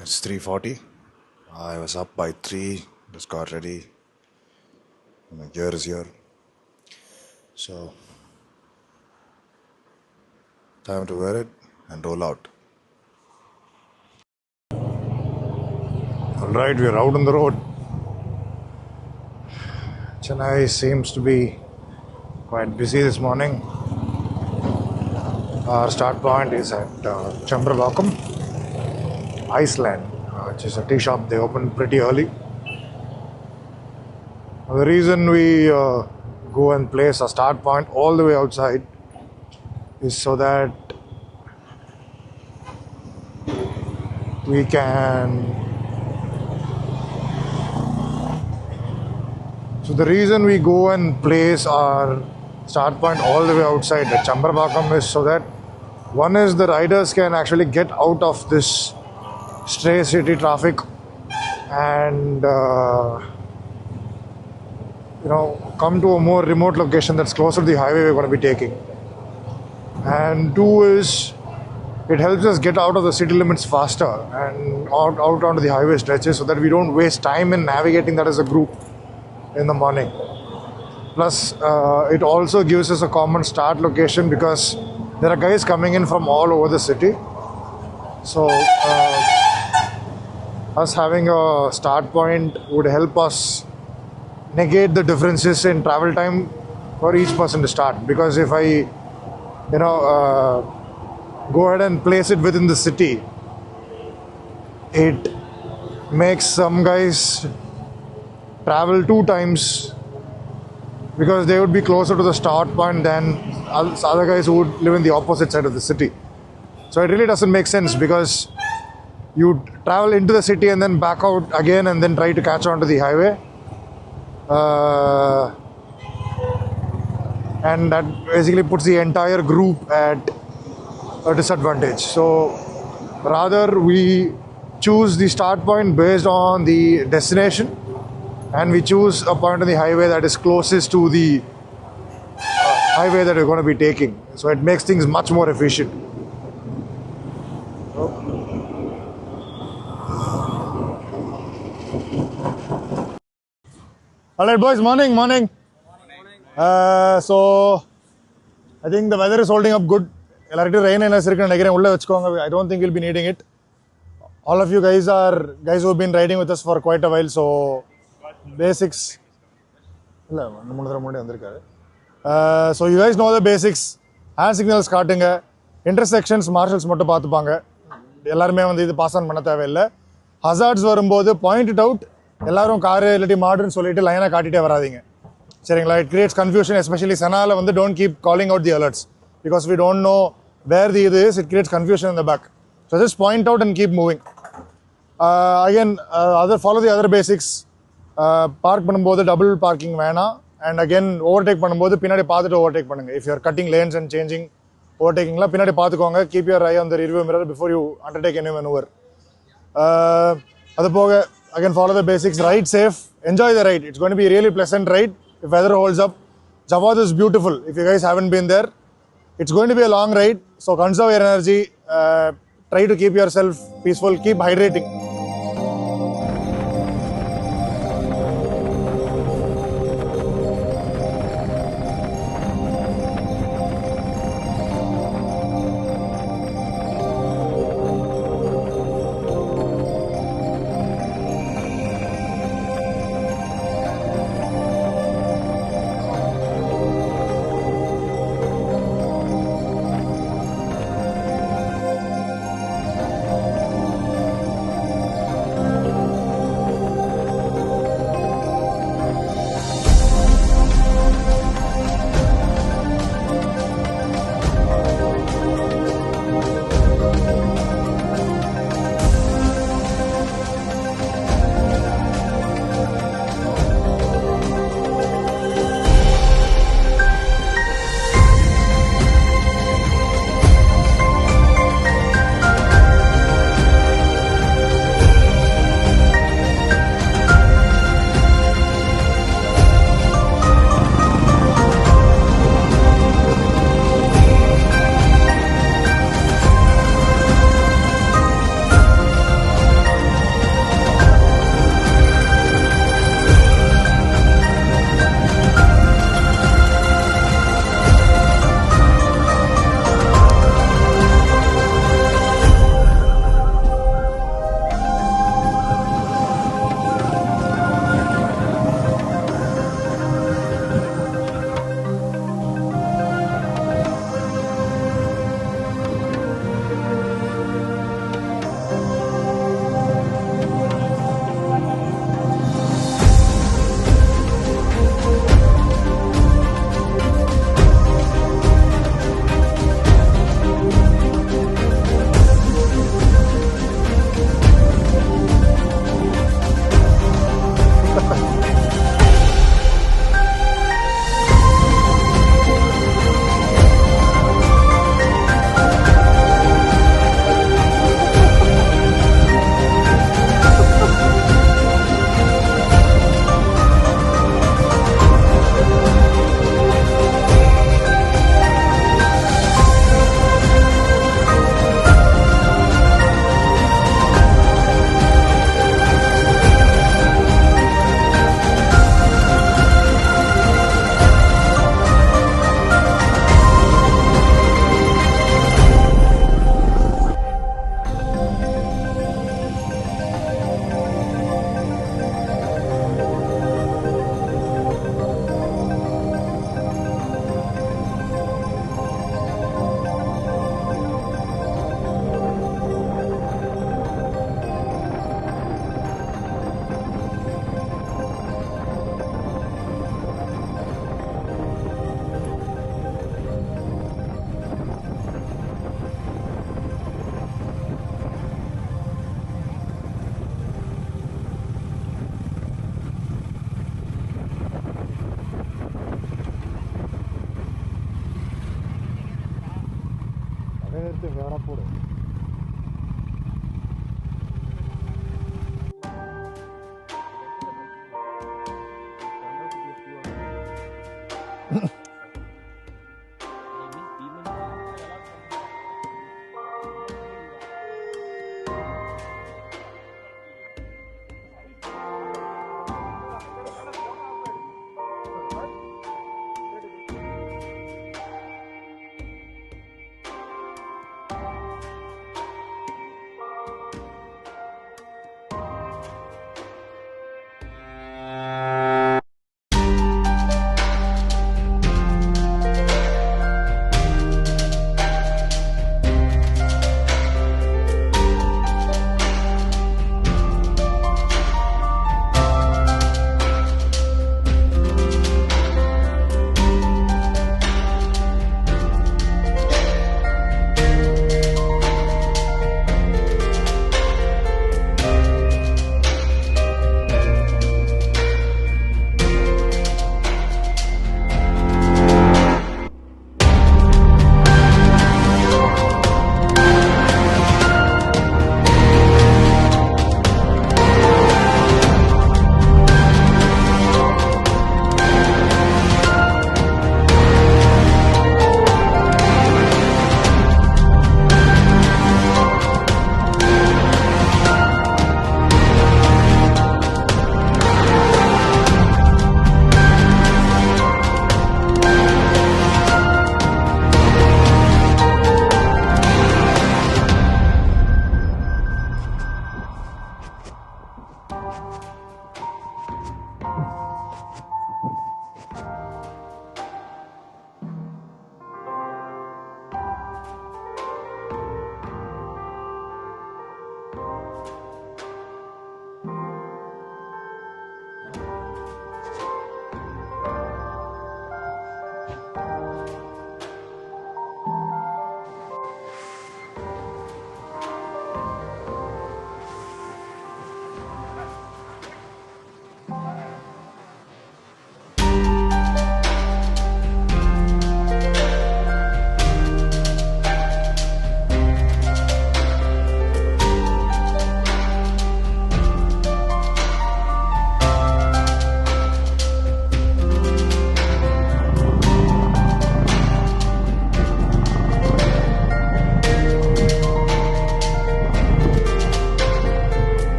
It's 3:40. I was up by 3, just got ready. My gear is here. So, time to wear it and roll out. Alright, we're out on the road. Chennai seems to be quite busy this morning. Our start point is at Chambravakkam, Iceland, which is a tea shop. They open pretty early. The reason we go and place a start point all the way outside is so that we can. So the reason we go and place our start point all the way outside at Chambravakkam is so that one is the riders can actually get out of this stray city traffic and come to a more remote location that's closer to the highway we're going to be taking. And two is it helps us get out of the city limits faster and out onto the highway stretches so that we don't waste time in navigating that as a group in the morning. Plus, it also gives us a common start location because there are guys coming in from all over the city. So, us having a start point would help us negate the differences in travel time for each person to start. Because if I, go ahead and place it within the city, it makes some guys travel 2 times because they would be closer to the start point than other guys who would live in the opposite side of the city. So it really doesn't make sense because you travel into the city and then back out again and then try to catch on to the highway. And that basically puts the entire group at a disadvantage. So rather we choose the start point based on the destination, and we choose a point on the highway that is closest to the highway that we're going to be taking. So it makes things much more efficient. Alright boys, morning. So I think the weather is holding up good. I don't think we'll be needing it. All of you guys are guys who have been riding with us for quite a while, so basics. So you guys know the basics. Hand signals காட்டுங்க, intersections marshals மட்டும் பார்த்துப்பாங்க. எல்லாரும் வந்து இது pass on பண்ண தேவையில்லை. Hazards வரும்போது point it out. எல்லாரும் கார் இல்லாட்டி மாடர்ன் சொல்லிட்டு லைனா காட்டிட்டே வராதீங்க. சரிங்களா? It creates confusion, especially Sanala வந்து don't keep calling out the alerts because we don't know where the இது is. It creates confusion in the back. So just point out and keep moving. Again, follow the other basics. Park பண்ணும்போது double parking வேணாம். And again, overtake பண்ணும்போது பின்னாடி பார்த்துட்டு overtake பண்ணுங்க. If you are cutting lanes and changing overtakingல பின்னாடி பார்த்துக்கோங்க. Keep your eye on the rearview mirror before you undertake any maneuver. அது போக again follow the basics. Ride safe. Enjoy the ride. It's going to be a really pleasant ride if weather holds up. Jawadhu is beautiful. If you guys haven't been there, it's going to be a long ride. So conserve your energy. Try to keep yourself peaceful. Keep hydrating.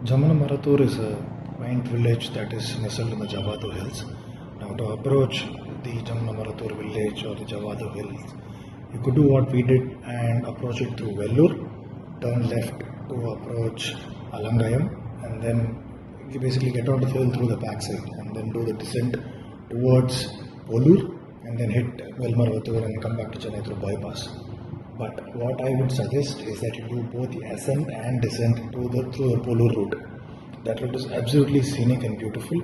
Jamunamarathur is a quaint village that is nestled in the Jawadhu Hills. Now, to approach the Jamunamarathur village or the Jawadhu Hills, you could do what we did and approach it through Vellore, turn left to approach Alangayam, and then you basically get on the hill through the backside and then do the descent towards Polur and then hit Velmarvattur and come back to Chennai through bypass. But what I would suggest is that you do both the ascent and descent through the Polur route. That route is absolutely scenic and beautiful,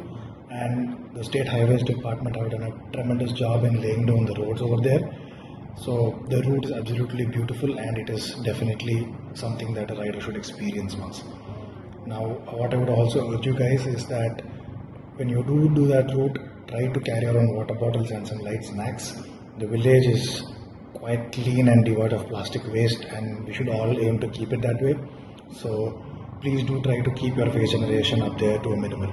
and the State Highways Department have done a tremendous job in laying down the roads over there. So the route is absolutely beautiful, and it is definitely something that a rider should experience once. Now, what I would also urge you guys is that when you do that route, try to carry around water bottles and some light snacks. The village is quite clean and devoid of plastic waste, and we should all aim to keep it that way. So please do try to keep your waste generation up there to a minimal.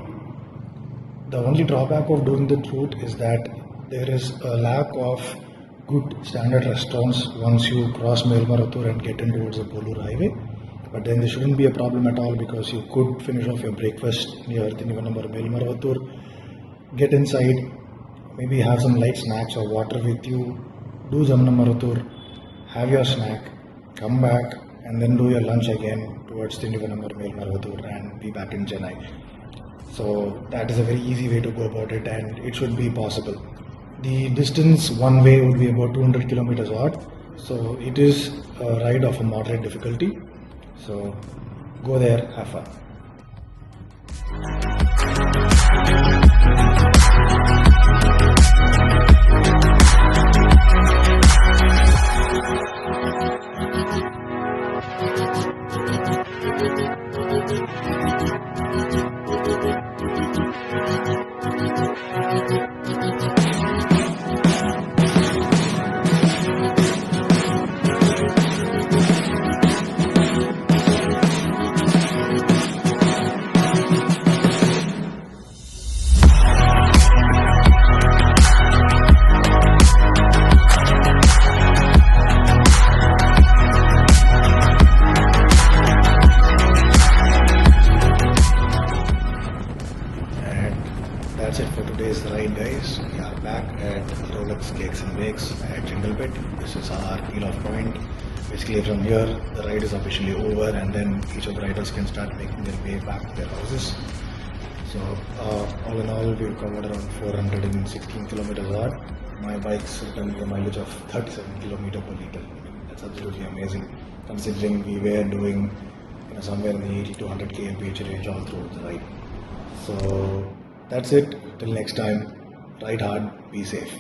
The only drawback of doing the route is that there is a lack of good standard restaurants once you cross TamilNadu and get in towards the Polur highway. But then there shouldn't be a problem at all because you could finish off your breakfast near TamilNadu, get inside, maybe have some light snacks or water with you, do Jamunamarathur, have your snack, come back, and then do your lunch again towards TamilNadu and be back in Chennai. So that is a very easy way to go about it, and it should be possible. The distance one way would be about 200 kilometers odd, so it is a ride of a moderate difficulty. So go there, have fun. That's it for today's ride, guys. We are back at Rolex Cakes and Bakes at Jindalpet. This is our peel-off point. Basically, from here, the ride is officially over, and then each of the riders can start making their way back to their houses. So, all in all, we've covered around 416 kilometers odd. My bike's returned a mileage of 37 kilometers per liter. That's absolutely amazing, considering we were doing somewhere in the 80 to 100 kmph range all throughout the ride. So that's it. Till next time, ride hard, be safe.